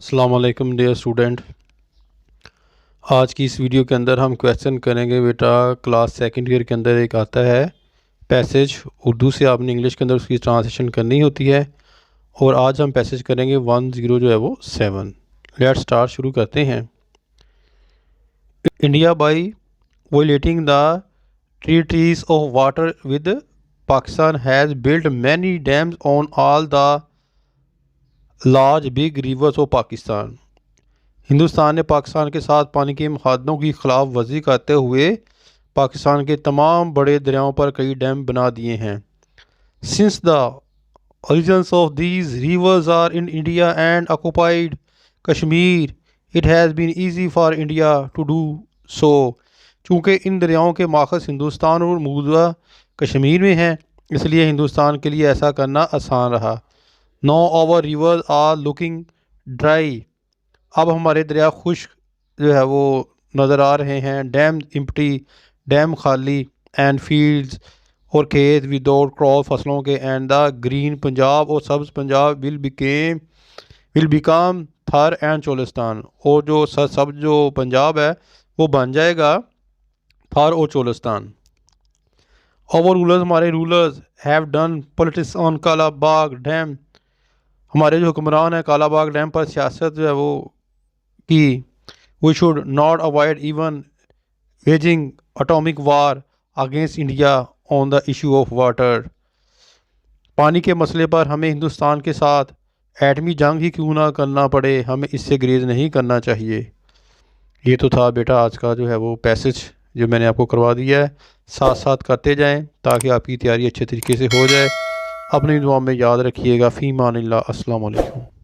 अस्सलाम वालेकुम dear student. आज की इस वीडियो के अंदर हम क्वेश्चन करेंगे बेटा। क्लास सेकंड ईयर के अंदर एक आता है पैसेज, उर्दू से आपने इंग्लिश के अंदर उसकी ट्रांसलेशन करनी होती है। और आज हम पैसेज करेंगे 10 जो है वो 7। लेट स्टार्ट, शुरू करते हैं। India by violating the treaties of water with Pakistan has built many dams on all the large big rivers of Pakistan. Hindustan ने पाकिस्तान के साथ पानी के मुहादों की खिलाफ वर्जी करते हुए पाकिस्तान के तमाम बड़े दरियाओं पर कई डैम बना दिए हैं। Since the origins of these rivers are in India and occupied Kashmir, it has been easy for India to do so। चूँकि इन दरियाओं के माखज़ हिंदुस्तान और मौजूदा कश्मीर में हैं, इसलिए हिंदुस्तान के लिए ऐसा करना आसान रहा। No our rivers are looking dry, अब हमारे दरिया खुश्क जो है वो नज़र आ रहे हैं। डैम इम्प्टी, डैम खाली, एंड फील्ड्स और खेत विदाउट क्रॉप, फसलों के, एंड द ग्रीन पंजाब और सब्ज़ पंजाब विल बिकम थर एंड चोलिस्तान, और जो सब जो पंजाब है वो बन जाएगा थर और चोलिस्तान। ओवर रूलर्स, हमारे rulers, have done politics on Kalabagh dam, हमारे जो हुक्मरान हैं कालाबाग डैम पर सियासत जो है वो की। We should not avoid even waging atomic war against India on the issue of water, पानी के मसले पर हमें हिंदुस्तान के साथ एटमी जंग ही क्यों ना करना पड़े, हमें इससे ग्रेज नहीं करना चाहिए। ये तो था बेटा आज का जो है वो पैसेज जो मैंने आपको करवा दिया है। साथ साथ करते जाएं ताकि आपकी तैयारी अच्छे तरीके से हो जाए। अपनी दुआ में याद रखिएगा। फ़ी मानिल्लाह। अस्सलाम वालेकुम।